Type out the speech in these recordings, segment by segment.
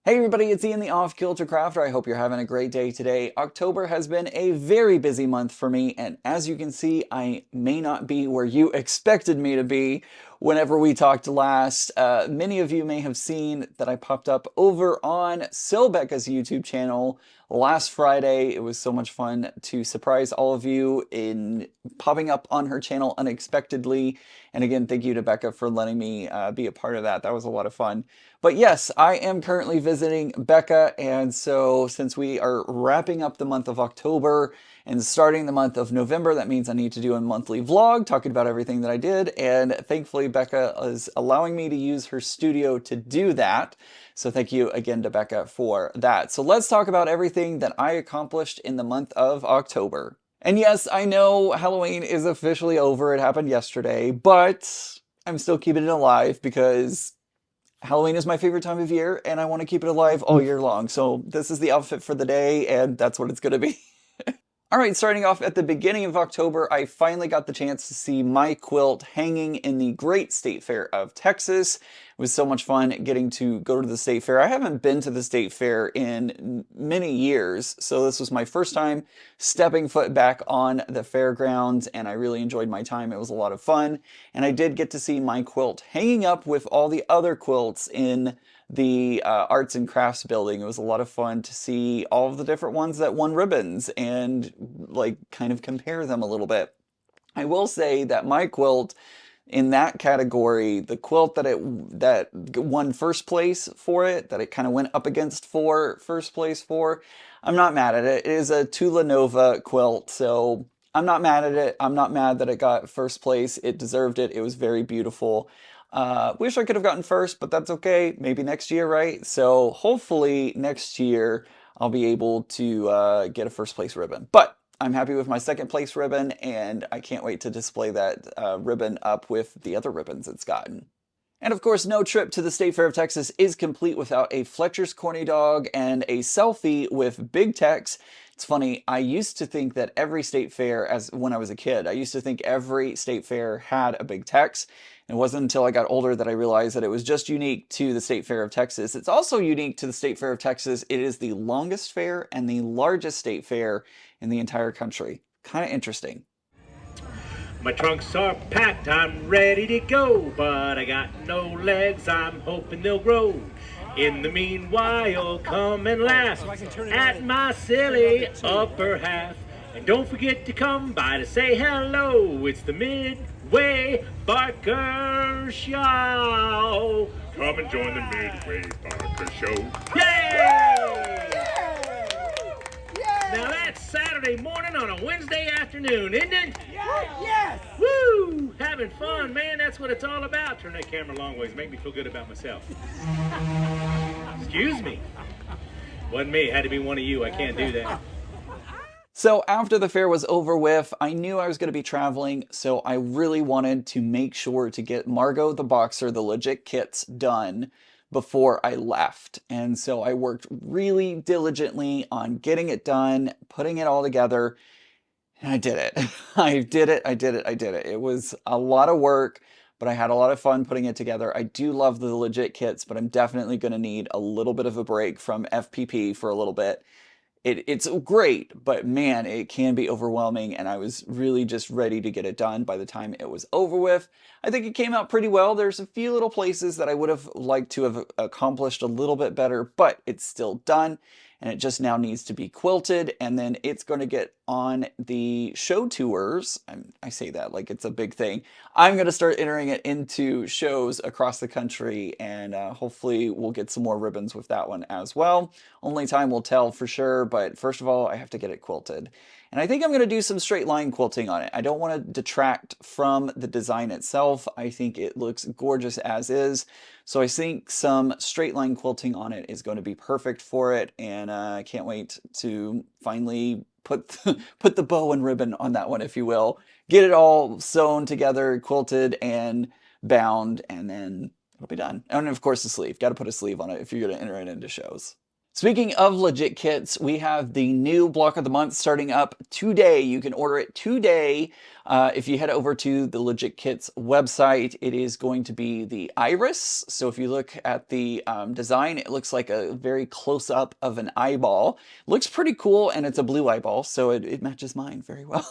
Hey everybody, it's Ian the Off Kilter Crafter. I hope you're having a great day today. October has been a very busy month for me, and as you can see, I may not be where you expected me to be whenever we talked last. Many of you may have seen that I popped up over on Silbecca's YouTube channel last Friday. It was so much fun to surprise all of you in popping up on her channel unexpectedly. And again, thank you to Becca for letting me be a part of that. That was a lot of fun. But yes, I am currently visiting Becca, and so since we are wrapping up the month of October and starting the month of November, that means I need to do a monthly vlog talking about everything that I did, and thankfully Becca is allowing me to use her studio to do that. So thank you again to Becca for that. So let's talk about everything that I accomplished in the month of October. And yes, I know Halloween is officially over. It happened yesterday, but I'm still keeping it alive because Halloween is my favorite time of year, and I want to keep it alive all year long. So this is the outfit for the day, and that's what it's going to be. All right, starting off at the beginning of October, I finally got the chance to see my quilt hanging in the great state fair of Texas. It was so much fun getting to go to the state fair. I haven't been to the state fair in many years, so this was my first time stepping foot back on the fairgrounds, and I really enjoyed my time. It was a lot of fun, and I did get to see my quilt hanging up with all the other quilts in the arts and crafts building. It was a lot of fun to see all of the different ones that won ribbons and like kind of compare them a little bit. I will say that my quilt in that category, the quilt that won first place for it, that it kind of went up against for first place for, I'm not mad at it. It is a Tula Nova quilt, so I'm not mad at it. I'm not mad that it got first place. It deserved it. It was very beautiful. Wish I could have gotten first, but that's okay. Maybe next year, right? So hopefully next year I'll be able to get a first place ribbon. But I'm happy with my second place ribbon, and I can't wait to display that ribbon up with the other ribbons it's gotten. And of course, no trip to the State Fair of Texas is complete without a Fletcher's Corny Dog and a selfie with Big Tex. It's funny, I used to think that every state fair, as when I was a kid, I used to think every state fair had a Big Tex. It wasn't until I got older that I realized that it was just unique to the State Fair of Texas. It's also unique to the State Fair of Texas. It is the longest fair and the largest state fair in the entire country. Kind of interesting. My trunks are packed, I'm ready to go, but I got no legs, I'm hoping they'll grow. In the meanwhile, come and laugh at my silly upper half. And don't forget to come by to say hello. It's the Midway Barker Show. Come and join the Midway Barker Show. Yay! Now that's Saturday morning on a Wednesday afternoon, isn't it? Yes! Woo! Having fun, man. That's what it's all about. Turn that camera long ways. Make me feel good about myself. Excuse me. Wasn't me. Had to be one of you. I can't do that. So after the fair was over with, I knew I was going to be traveling, so I really wanted to make sure to get Margot the Boxer, the legit kits, done before I left. And so I worked really diligently on getting it done, putting it all together, and I did it. I did it, I did it, I did it. It was a lot of work, but I had a lot of fun putting it together. I do love the legit kits, but I'm definitely going to need a little bit of a break from FPP for a little bit. It's great, but man, it can be overwhelming, and I was really just ready to get it done by the time it was over with. I think it came out pretty well. There's a few little places that I would have liked to have accomplished a little bit better, but it's still done, and it just now needs to be quilted, and then it's going to get on the show tours. I say that like it's a big thing. I'm going to start entering it into shows across the country, and hopefully we'll get some more ribbons with that one as well. Only time will tell for sure, but first of all, I have to get it quilted. And I think I'm going to do some straight line quilting on it. I don't want to detract from the design itself. I think it looks gorgeous as is. So I think some straight line quilting on it is going to be perfect for it. And I can't wait to finally put the bow and ribbon on that one, if you will. Get it all sewn together, quilted, and bound, and then it'll be done. And of course the sleeve. Got to put a sleeve on it if you're going to enter it into shows. Speaking of legit kits, we have the new block of the month starting up today. You can order it today. If you head over to the Legit Kits website, it is going to be the iris. So if you look at the design, it looks like a very close up of an eyeball. Looks pretty cool, and it's a blue eyeball, so it matches mine very well.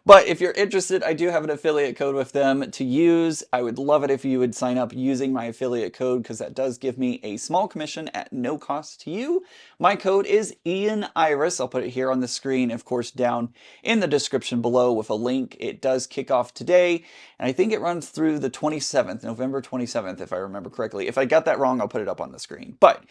But if you're interested, I do have an affiliate code with them to use. I would love it if you would sign up using my affiliate code because that does give me a small commission at no cost to you. My code is Ian Iris. I'll put it here on the screen, of course, down in the description below with a link. It does kick off today, and I think it runs through the 27th, November 27th, if I remember correctly. If I got that wrong, I'll put it up on the screen. But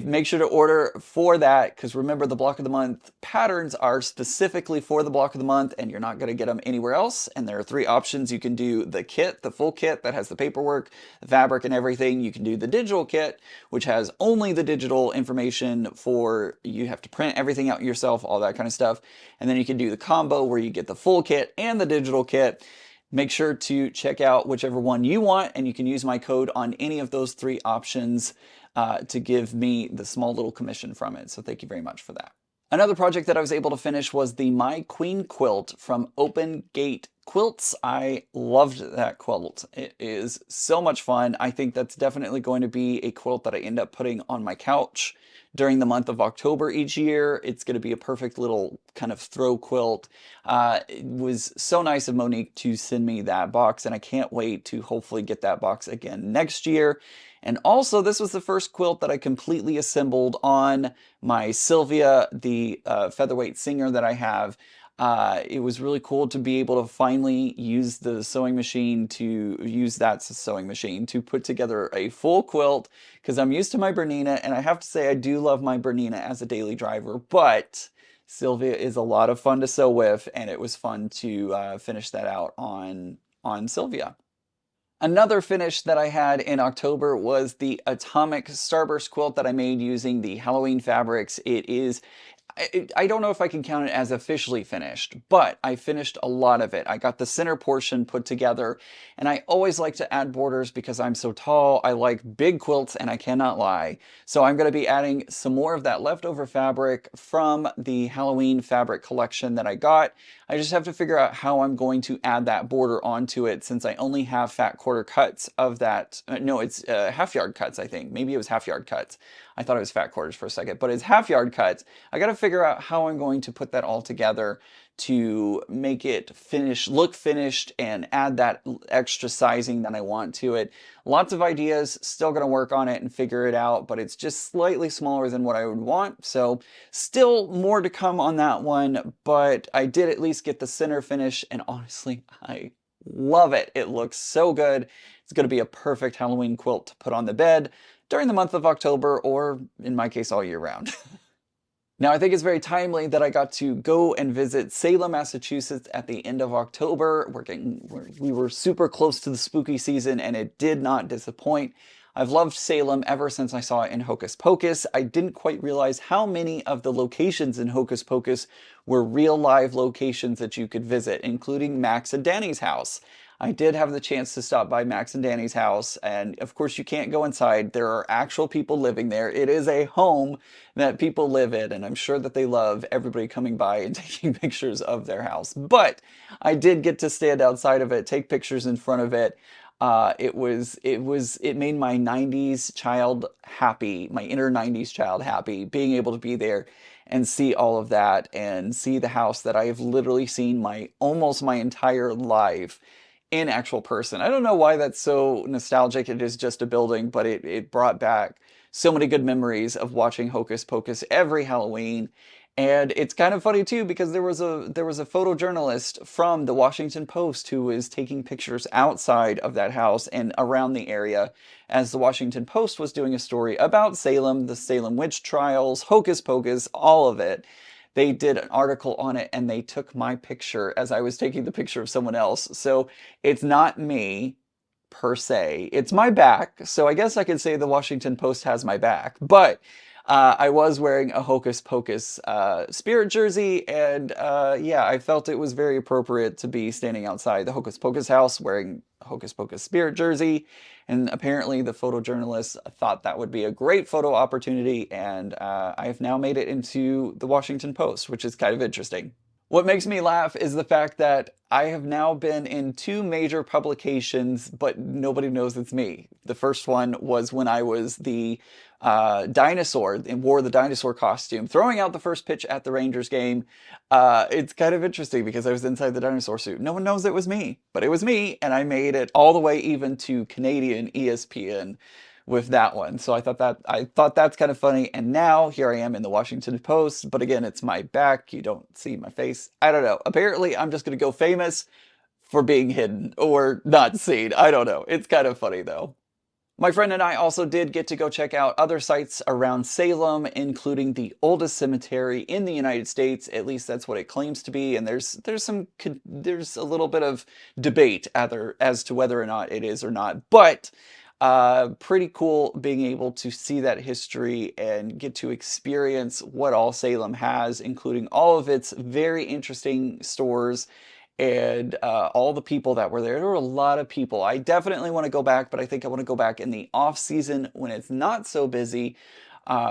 make sure to order for that because remember the block of the month patterns are specifically for the block of the month and you're not going to get them anywhere else. And there are three options. You can do the kit, the full kit that has the paperwork, the fabric and everything. You can do the digital kit, which has only the digital information for you have to print everything out yourself, all that kind of stuff. And then you can do the combo where you get the full kit and the digital kit. Make sure to check out whichever one you want, and you can use my code on any of those three options to give me the small little commission from it. So thank you very much for that. Another project that I was able to finish was the My Queen quilt from Open Gate Quilts. I loved that quilt. It is so much fun. I think that's definitely going to be a quilt that I end up putting on my couch during the month of October each year. It's going to be a perfect little kind of throw quilt. It was so nice of Monique to send me that box, and I can't wait to hopefully get that box again next year. And also, this was the first quilt that I completely assembled on my Sylvia, the featherweight singer that I have. It was really cool to be able to finally use the sewing machine to use that sewing machine to put together a full quilt because I'm used to my Bernina, and I have to say I do love my Bernina as a daily driver, but Sylvia is a lot of fun to sew with, and it was fun to finish that out on Sylvia. Another finish that I had in October was the Atomic Starburst quilt that I made using the Halloween fabrics. It is I don't know if I can count it as officially finished, but I finished a lot of it. I got the center portion put together, and I always like to add borders because I'm so tall. I like big quilts, and I cannot lie. So I'm going to be adding some more of that leftover fabric from the Halloween fabric collection that I got. I just have to figure out how I'm going to add that border onto it since I only have fat quarter cuts of that. No, it's half yard cuts, I think. Maybe it was half yard cuts. I thought it was fat quarters for a second, but it's half yard cuts. I got to figure out how I'm going to put that all together to make it look finished and add that extra sizing that I want to it. Lots of ideas, still going to work on it and figure it out, but it's just slightly smaller than what I would want. So still more to come on that one, but I did at least get the center finish, and honestly, I love it. It looks so good. It's going to be a perfect Halloween quilt to put on the bed during the month of October, or in my case, all year round. Now, I think it's very timely that I got to go and visit Salem, Massachusetts at the end of October. We were super close to the spooky season, and it did not disappoint. I've loved Salem ever since I saw it in Hocus Pocus. I didn't quite realize how many of the locations in Hocus Pocus were real live locations that you could visit, including Max and Danny's house. I did have the chance to stop by Max and Danny's house, and of course you can't go inside. There are actual people living there. It is a home that people live in, and I'm sure that they love everybody coming by and taking pictures of their house. But I did get to stand outside of it, take pictures in front of it. It made my 90s child happy, my inner 90s child happy, being able to be there and see all of that and see the house that I have literally seen almost my entire life in actual person. I don't know why that's so nostalgic. It is just a building, but it brought back so many good memories of watching Hocus Pocus every Halloween. And it's kind of funny too because there was a photojournalist from the Washington Post who was taking pictures outside of that house and around the area as the Washington Post was doing a story about Salem, the Salem witch trials, Hocus Pocus, all of it. They did an article on it and they took my picture as I was taking the picture of someone else. So it's not me per se. It's my back. So I guess I could say the Washington Post has my back. But I was wearing a Hocus Pocus spirit jersey, and yeah, I felt it was very appropriate to be standing outside the Hocus Pocus house wearing a Hocus Pocus spirit jersey. And apparently, the photojournalist thought that would be a great photo opportunity, and I have now made it into the Washington Post, which is kind of interesting. What makes me laugh is the fact that I have now been in two major publications, but nobody knows it's me. The first one was when I was the dinosaur and wore the dinosaur costume, throwing out the first pitch at the Rangers game. It's kind of interesting because I was inside the dinosaur suit. No one knows it was me, but it was me, and I made it all the way even to Canadian ESPN with that one. So I thought that's kind of funny. And now here I am in the Washington Post, but again, it's my back. You don't see my face. I don't know. Apparently, I'm just going to go famous for being hidden or not seen. I don't know. It's kind of funny though. My friend and I also did get to go check out other sites around Salem, including the oldest cemetery in the United States. At least that's what it claims to be. And there's a little bit of debate as to whether or not it is or not. But pretty cool being able to see that history and get to experience what all Salem has, including all of its very interesting stores and all the people that were there. There were a lot of people. I definitely want to go back, but I think I want to go back in the off season when it's not so busy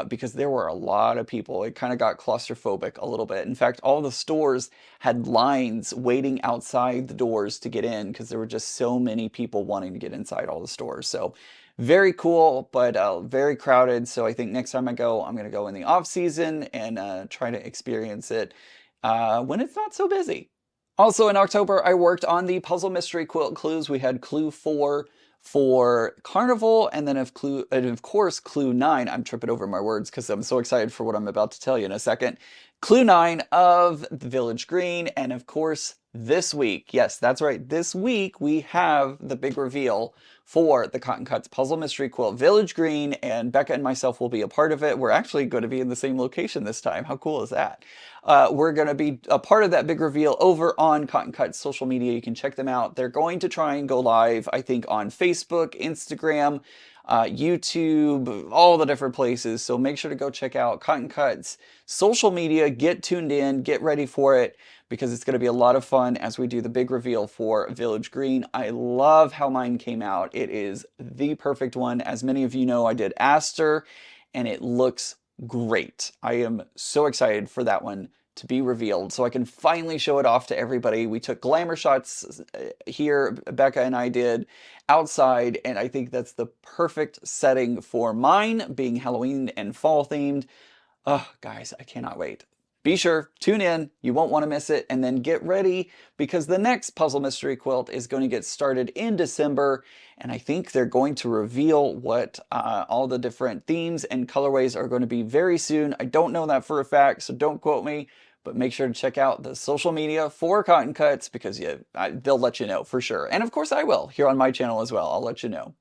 because there were a lot of people. It kind of got claustrophobic a little bit. In fact, all the stores had lines waiting outside the doors to get in because there were just so many people wanting to get inside all the stores. So very cool, but very crowded. So I think next time I go, I'm going to go in the off season and try to experience it when it's not so busy. Also in October, I worked on the Puzzle Mystery Quilt clues. We had clue 4 for Carnival, and then of course, clue 9. I'm tripping over my words because I'm so excited for what I'm about to tell you in a second. Clue 9 of the Village Green, and of course, this week, yes, that's right, this week we have the big reveal for the Cotton Cuts Puzzle Mystery Quilt Village Green, and Becca and myself will be a part of it. We're actually going to be in the same location this time. How cool is that? We're going to be a part of that big reveal over on Cotton Cuts social media. You can check them out. They're going to try and go live, I think, on Facebook, Instagram, YouTube, all the different places. So make sure to go check out Cotton Cuts social media. Get tuned in, get ready for it because it's going to be a lot of fun as we do the big reveal for Village Green. I love how mine came out. It is the perfect one. As many of you know, I did Aster and it looks great. I am so excited for that one to be revealed so I can finally show it off to everybody. We took glamour shots here, Becca and I did, outside, and I think that's the perfect setting for mine, being Halloween and fall themed. Oh, guys, I cannot wait. Be sure, tune in, you won't want to miss it, and then get ready because the next Puzzle Mystery Quilt is going to get started in December, and I think they're going to reveal what all the different themes and colorways are going to be very soon. I don't know that for a fact, so don't quote me, but make sure to check out the social media for Cotton Cuts because yeah, they'll let you know for sure. And of course I will, here on my channel as well, I'll let you know.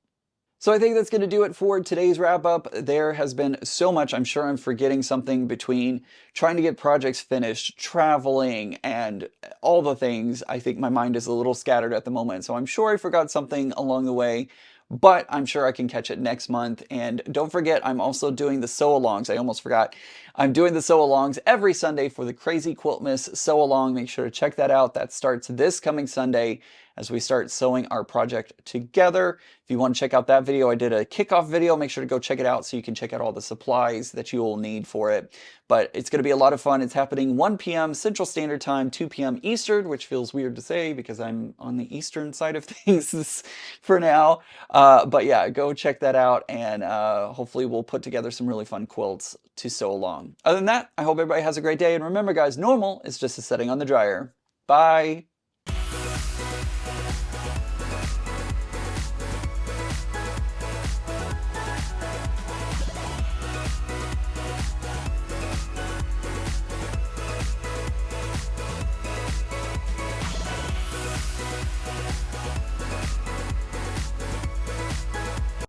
So I think that's going to do it for today's wrap up. There has been so much. I'm sure I'm forgetting something between trying to get projects finished, traveling, and all the things. I think my mind is a little scattered at the moment. So I'm sure I forgot something along the way, but I'm sure I can catch it next month. And don't forget, I'm also doing the sew-alongs. I almost forgot. I'm doing the sew-alongs every Sunday for the Crazy Quiltmas sew-along. Make sure to check that out. That starts this coming Sunday as we start sewing our project together. If you want to check out that video, I did a kickoff video. Make sure to go check it out so you can check out all the supplies that you will need for it. But it's going to be a lot of fun. It's happening 1 p.m. Central Standard Time, 2 p.m. Eastern, which feels weird to say because I'm on the Eastern side of things for now. But yeah, go check that out and hopefully we'll put together some really fun quilts to sew along. Other than that, I hope everybody has a great day. And remember guys, normal is just a setting on the dryer. Bye.